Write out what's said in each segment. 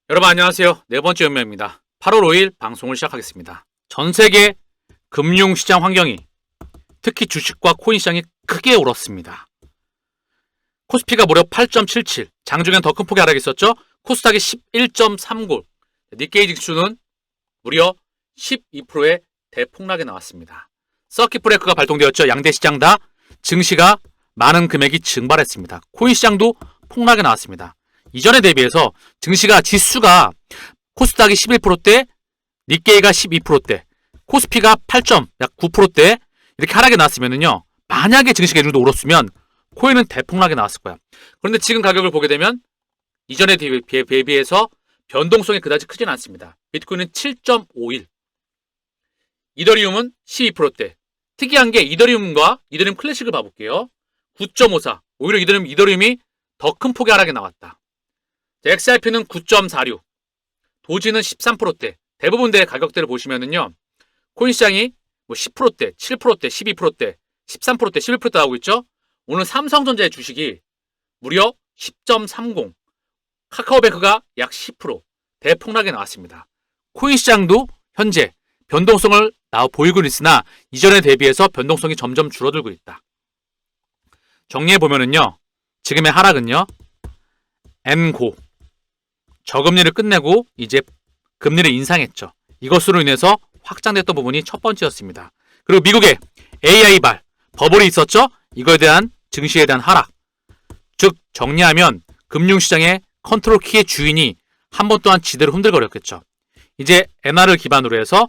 여러분 안녕하세요. 네 번째 연매입니다. 8월 5일 방송을 시작하겠습니다. 전 세계 금융시장 환경이 특히 주식과 코인 시장이 크게 울었습니다. 코스피가 무려 8.77, 장중엔 더 큰 폭의 하락이 있었죠. 코스닥이 11.39, 니케이 지수는 무려 12%의 대폭락이 나왔습니다. 서킷 브레이크가 발동되었죠. 양대 시장 다 증시가 많은 금액이 증발했습니다. 코인 시장도 폭락이 나왔습니다. 이전에 대비해서 증시가 지수가 코스닥이 11%대, 니케이가 12%대, 코스피가 8.9%대 이렇게 하락이 나왔으면요. 만약에 증시가 이 정도 오랐으면 코인은 대폭락이 나왔을 거야. 그런데 지금 가격을 보게 되면 이전에 대비해서 변동성이 그다지 크진 않습니다. 비트코인은 7.51, 이더리움은 12%대. 특이한 게 이더리움과 이더리움 클래식을 봐볼게요. 9.54. 오히려 이더리움이 더 큰 폭의 하락이 나왔다. XRP는 9.46, 도지는 13%대. 대부분의 가격대를 보시면은요, 코인 시장이 10%대, 7%대, 12%대, 13%대, 11%대 하고 있죠. 오늘 삼성전자의 주식이 무려 10.30, 카카오뱅크가 약 10% 대폭락이 나왔습니다. 코인 시장도 현재 변동성을 보이고 있으나 이전에 대비해서 변동성이 점점 줄어들고 있다. 정리해 보면은요, 지금의 하락은요, N고 저금리를 끝내고 이제 금리를 인상했죠. 이것으로 인해서 확장됐던 부분이 첫 번째였습니다. 그리고 미국의 AI발 버블이 있었죠. 이거에 대한 증시에 대한 하락. 즉 정리하면 금융시장의 컨트롤 키의 주인이 한 번 또한 지대로 흔들거렸겠죠. 이제 엔화를 기반으로 해서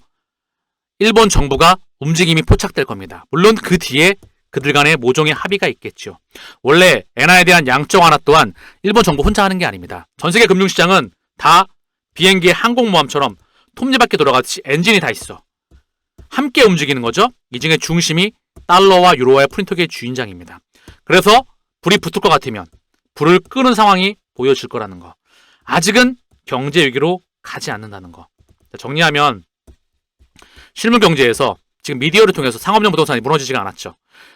일본 정부가 움직임이 포착될 겁니다. 물론 그 뒤에 그들 간의 모종의 합의가 있겠죠. 원래 엔화에 대한 양적 완화 또한 일본 정부 혼자 하는 게 아닙니다. 전 세계 금융시장은 다 비행기의 항공모함처럼 톱니바퀴 돌아가듯이 엔진이 다 있어. 함께 움직이는 거죠. 이 중에 중심이 달러와 유로와의 프린터계의 주인장입니다. 그래서 불이 붙을 것 같으면 불을 끄는 상황이 보여질 거라는 거. 아직은 경제 위기로 가지 않는다는 거. 정리하면 실물 경제에서 지금 미디어를 통해서 상업용 부동산이 무너지지가 않았죠.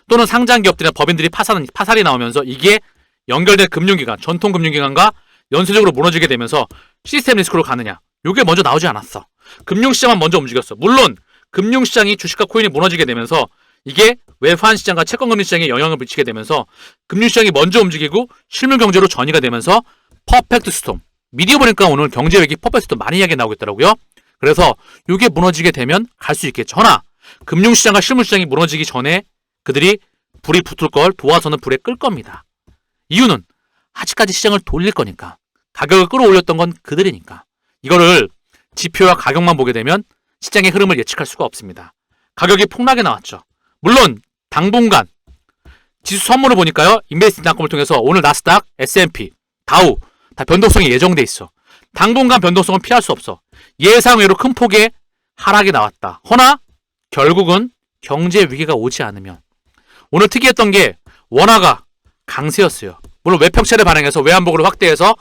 또는 상장 기업들이나 법인들이 파산이 나오면서 이게 연결된 금융기관, 전통 금융기관과 연쇄적으로 무너지게 되면서 시스템 리스크로 가느냐. 이게 먼저 나오지 않았어. 금융시장만 먼저 움직였어. 물론 금융시장이 주식과 코인이 무너지게 되면서 이게 외환시장과 채권금리 시장에 영향을 미치게 되면서 금융시장이 먼저 움직이고 실물 경제로 전이가 되면서 퍼펙트 스톰. 미디어 보니까 오늘 경제위기 퍼펙트 스톰 많이 이야기 나오고 있더라고요. 그래서 이게 무너지게 되면 갈 수 있겠죠. 허나 금융시장과 실물시장이 무너지기 전에 그들이 불이 붙을 걸 도와서는 불에 끌 겁니다. 이유는 아직까지 시장을 돌릴 거니까. 가격을 끌어올렸던 건 그들이니까. 이거를 지표와 가격만 보게 되면 시장의 흐름을 예측할 수가 없습니다. 가격이 폭락에 나왔죠. 물론 당분간 지수 선물을 보니까요. 인베스트닷컴을 통해서 오늘 나스닥, S&P, 다우 다 변동성이 예정돼 있어. 당분간 변동성은 피할 수 없어. 예상외로 큰 폭의 하락이 나왔다. 허나 결국은 경제 위기가 오지 않으면 오늘 특이했던 게 원화가 강세였어요. 물론 외평차를 반영해서 외환보고를 확대해서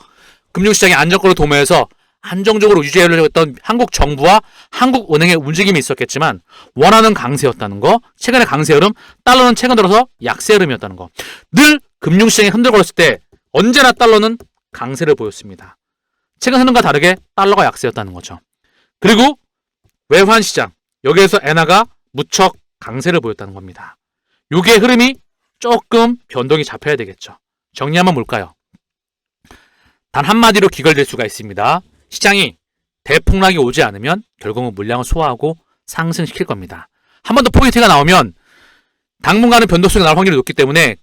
금융시장의 안정권을 도모해서 안정적으로 유지하려고 했던 한국 정부와 한국은행의 움직임이 있었겠지만 원화는 강세였다는 거, 최근의 강세 흐름, 달러는 최근 들어서 약세 흐름이었다는 거. 늘 금융시장이 흔들거렸을 때 언제나 달러는 강세를 보였습니다. 최근 흐름과 다르게 달러가 약세였다는 거죠. 그리고 외환시장, 여기에서 엔화가 무척 강세를 보였다는 겁니다. 요게 흐름이 조금 변동이 잡혀야 되겠죠. 정리하면 뭘까요? 단 한마디로 귀결될 수가 있습니다. 시장이 대폭락이 오지 않으면 결국은 물량을 소화하고 상승시킬 겁니다. 한 번 더 포인트가 나오면 당분간은 변동성이 나올 확률이 높기 때문에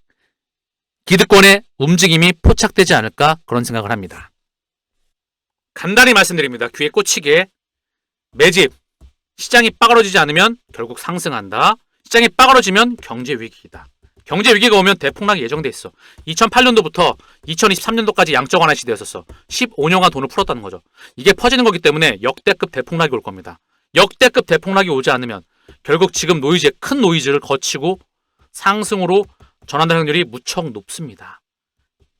기득권의 움직임이 포착되지 않을까 그런 생각을 합니다. 간단히 말씀드립니다. 귀에 꽂히게 매집. 시장이 빠그러지지 않으면 결국 상승한다. 시장이 빠그러지면 경제 위기이다. 경제 위기가 오면 대폭락이 예정돼 있어. 2008년도부터 2023년도까지 양적 완화 시대였었어. 15년간 돈을 풀었다는 거죠. 이게 퍼지는 거기 때문에 역대급 대폭락이 올 겁니다. 역대급 대폭락이 오지 않으면 결국 지금 큰 노이즈를 거치고 상승으로 전환될 확률이 무척 높습니다.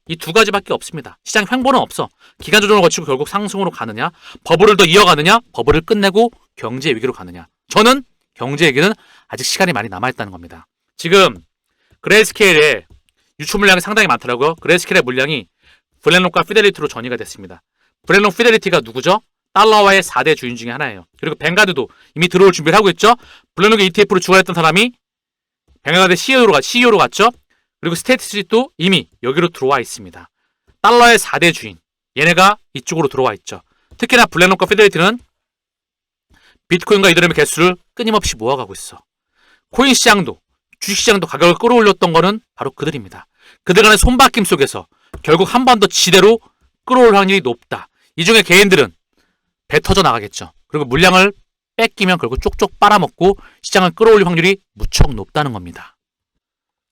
이 두 가지밖에 없습니다. 시장 횡보는 없어. 기간 조정을 거치고 결국 상승으로 가느냐, 버블을 더 이어가느냐, 버블을 끝내고 경제 위기로 가느냐. 저는 경제 위기는 아직 시간이 많이 남아있다는 겁니다. 지금 그레이스케일에 유출 물량이 상당히 많더라고요. 그레이스케일의 물량이 블랙록과 피델리티로 전이가 됐습니다. 브렐론 피델리티가 누구죠? 달러와의 4대 주인 중에 하나예요. 그리고 뱅가드도 이미 들어올 준비를 하고 있죠. 블랙록의 ETF로 주관했던 사람이 뱅가드 CEO로 갔죠. 그리고 스테이트 스트리트도 이미 여기로 들어와 있습니다. 달러의 4대 주인, 얘네가 이쪽으로 들어와 있죠. 특히나 블랙록과 피델리티는 비트코인과 이더리움의 개수를 끊임없이 모아가고 있어. 코인 시장도, 주식시장도 가격을 끌어올렸던 거는 바로 그들입니다. 그들 간의 손바뀜 속에서 결국 한 번 더 지대로 끌어올 확률이 높다. 이 중에 개인들은 배 터져 나가겠죠. 그리고 물량을 뺏기면 결국 쪽쪽 빨아먹고 시장을 끌어올릴 확률이 무척 높다는 겁니다.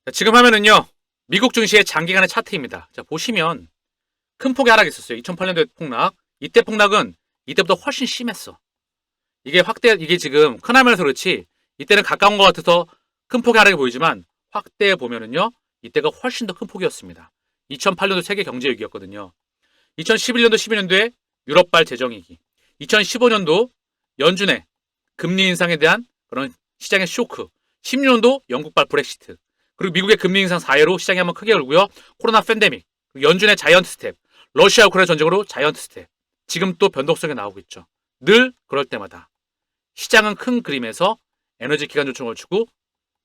자, 지금 화면은요, 미국 증시의 장기간의 차트입니다. 자, 보시면 큰 폭의 하락이 있었어요. 2008년도에 폭락. 이때 폭락은 이때보다 훨씬 심했어. 이게 지금 큰 화면에서 그렇지 이때는 가까운 것 같아서 큰 폭의 하락이 보이지만 확대해 보면은요, 이때가 훨씬 더 큰 폭이었습니다. 2008년도 세계 경제 위기였거든요. 2011년도 12년도에 유럽발 재정위기, 2015년도 연준의 금리 인상에 대한 그런 시장의 쇼크, 16년도 영국발 브렉시트, 그리고 미국의 금리 인상 4회로 시장이 한번 크게 울고요. 코로나 팬데믹, 연준의 자이언트 스텝, 러시아 우크라이나 전쟁으로 자이언트 스텝. 지금 또 변동성이 나오고 있죠. 늘 그럴 때마다 시장은 큰 그림에서 에너지 기관 조정을 주고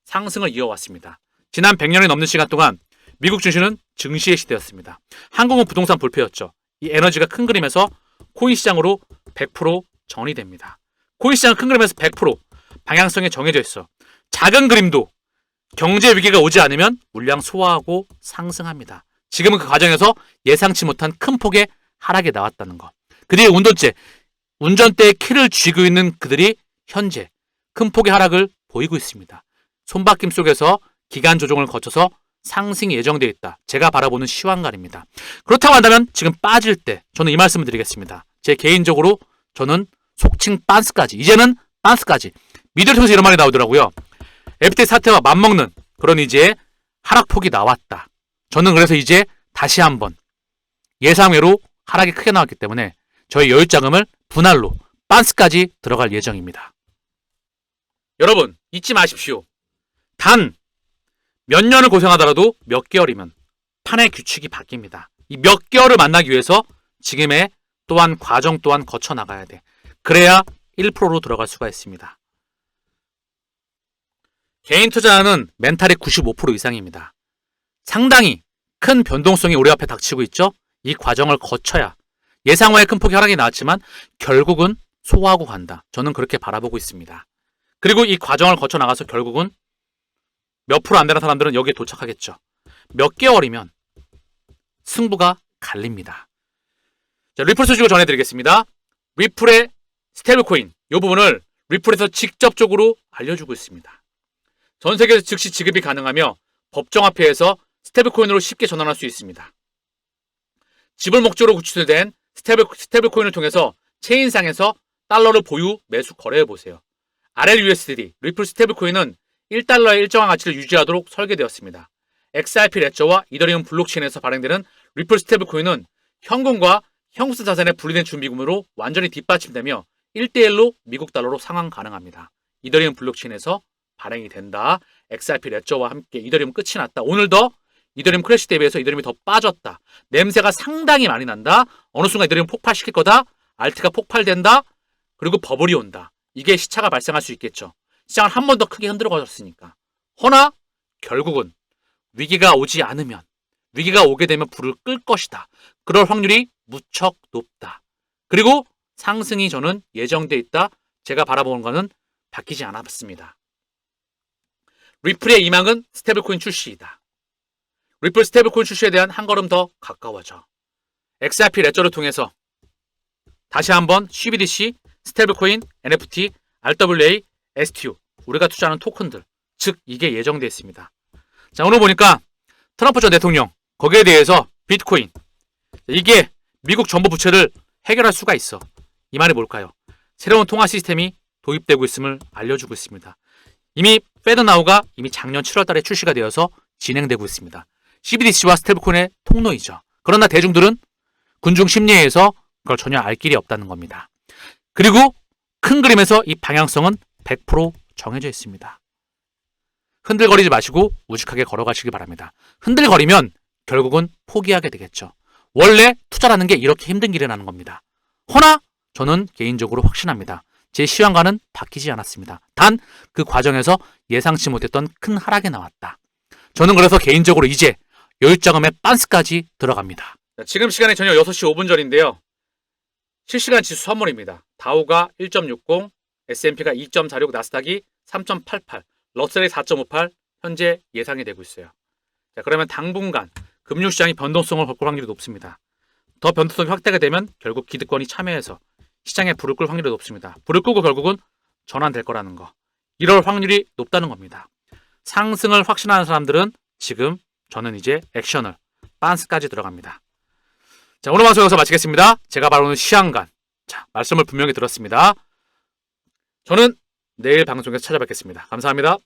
상승을 이어왔습니다. 지난 100년이 넘는 시간 동안 미국 증시는 증시의 시대였습니다. 한국은 부동산 불패였죠. 이 에너지가 큰 그림에서 코인 시장으로 100% 전이됩니다. 코인 시장은 큰 그림에서 100% 방향성이 정해져 있어. 작은 그림도 경제 위기가 오지 않으면 물량 소화하고 상승합니다. 지금은 그 과정에서 예상치 못한 큰 폭의 하락이 나왔다는 것. 그들이 운전대의 키를 쥐고 있는 그들이 현재 큰 폭의 하락을 보이고 있습니다. 손바뀜 속에서 기간 조정을 거쳐서 상승이 예정되어 있다. 제가 바라보는 시황관입니다. 그렇다고 한다면 지금 빠질 때 저는 이 말씀을 드리겠습니다. 제 개인적으로 저는 속칭 빤스까지, 이제는 빤스까지 미디어를 통해서 이런 말이 나오더라고요. FTX 사태와 맞먹는 그런 이제 하락폭이 나왔다. 저는 그래서 이제 다시 한번 예상외로 하락이 크게 나왔기 때문에 저희 여유자금을 분할로 빤스까지 들어갈 예정입니다. 여러분 잊지 마십시오. 단 몇 년을 고생하더라도 몇 개월이면 판의 규칙이 바뀝니다. 이 몇 개월을 만나기 위해서 지금의 또한 과정 또한 거쳐 나가야 돼. 그래야 1%로 들어갈 수가 있습니다. 개인 투자는 멘탈이 95% 이상입니다. 상당히 큰 변동성이 우리 앞에 닥치고 있죠. 이 과정을 거쳐야 예상외의 큰 폭의 하락이 나왔지만 결국은 소화하고 간다. 저는 그렇게 바라보고 있습니다. 그리고 이 과정을 거쳐 나가서 결국은 몇 프로 안 되는 사람들은 여기에 도착하겠죠. 몇 개월이면 승부가 갈립니다. 자, 리플 소식을 전해드리겠습니다. 리플의 스테이블코인 이 부분을 리플에서 직접적으로 알려주고 있습니다. 전 세계에서 즉시 지급이 가능하며 법정화폐에서 스테이블코인으로 쉽게 전환할 수 있습니다. 지불 목적으로 구축된 스테이블코인을 통해서 체인상에서 달러를 보유, 매수, 거래해보세요. RLUSD, 리플 스테이블코인은 1달러의 일정한 가치를 유지하도록 설계되었습니다. XRP 레저와 이더리움 블록체인에서 발행되는 리플 스테이블코인은 현금과 형수 자산의 분리된 준비금으로 완전히 뒷받침되며 1대1로 미국 달러로 상환 가능합니다. 이더리움 블록체인에서 발행이 된다. XRP 레저와 함께 이더리움 끝이 났다. 오늘 더 이더리움 크래시 대비해서 이더리움이 더 빠졌다. 냄새가 상당히 많이 난다. 어느 순간 이더리움 폭발시킬 거다. 알트가 폭발된다. 그리고 버블이 온다. 이게 시차가 발생할 수 있겠죠. 시장을 한 번 더 크게 흔들어가졌으니까. 허나 결국은 위기가 오지 않으면, 위기가 오게 되면 불을 끌 것이다. 그럴 확률이 무척 높다. 그리고 상승이 저는 예정돼 있다. 제가 바라보는 거는 바뀌지 않았습니다. 리플의 희망은 스테이블코인 출시이다. 리플 스테이블코인 출시에 대한 한 걸음 더 가까워져. XRP 레저를 통해서 다시 한번 CBDC, 스테이블코인, NFT, RWA, STO 우리가 투자하는 토큰들, 즉 이게 예정되어 있습니다. 자, 오늘 보니까 트럼프 전 대통령 거기에 대해서 비트코인 이게 미국 정부 부채를 해결할 수가 있어. 이 말이 뭘까요? 새로운 통화 시스템이 도입되고 있음을 알려주고 있습니다. 이미 페드나우가 이미 작년 7월 달에 출시가 되어서 진행되고 있습니다. CBDC와 스테이블코인의 통로이죠. 그러나 대중들은 군중 심리에서 그걸 전혀 알 길이 없다는 겁니다. 그리고 큰 그림에서 이 방향성은 100% 정해져 있습니다. 흔들거리지 마시고 우직하게 걸어가시기 바랍니다. 흔들거리면 결국은 포기하게 되겠죠. 원래 투자라는 게 이렇게 힘든 길이라는 겁니다. 허나 저는 개인적으로 확신합니다. 제 시황과는 바뀌지 않았습니다. 단 그 과정에서 예상치 못했던 큰 하락이 나왔다. 저는 그래서 개인적으로 이제 여유자금에 빤스까지 들어갑니다. 지금 시간이 저녁 6시 5분 전인데요. 실시간 지수 선물입니다. 다우가 1.60, S&P가 2.46, 나스닥이 3.88, 러셀이 4.58 현재 예상이 되고 있어요. 자, 그러면 당분간 금융시장이 변동성을 겪을 확률이 높습니다. 더 변동성이 확대가 되면 결국 기득권이 참여해서 시장에 불을 끌 확률이 높습니다. 불을 끄고 결국은 전환될 거라는 거. 이럴 확률이 높다는 겁니다. 상승을 확신하는 사람들은 지금 저는 이제 액션을 빤스까지 들어갑니다. 자, 오늘 방송 여기서 마치겠습니다. 제가 바로는 시황관. 자, 말씀을 분명히 들었습니다. 저는 내일 방송에서 찾아뵙겠습니다. 감사합니다.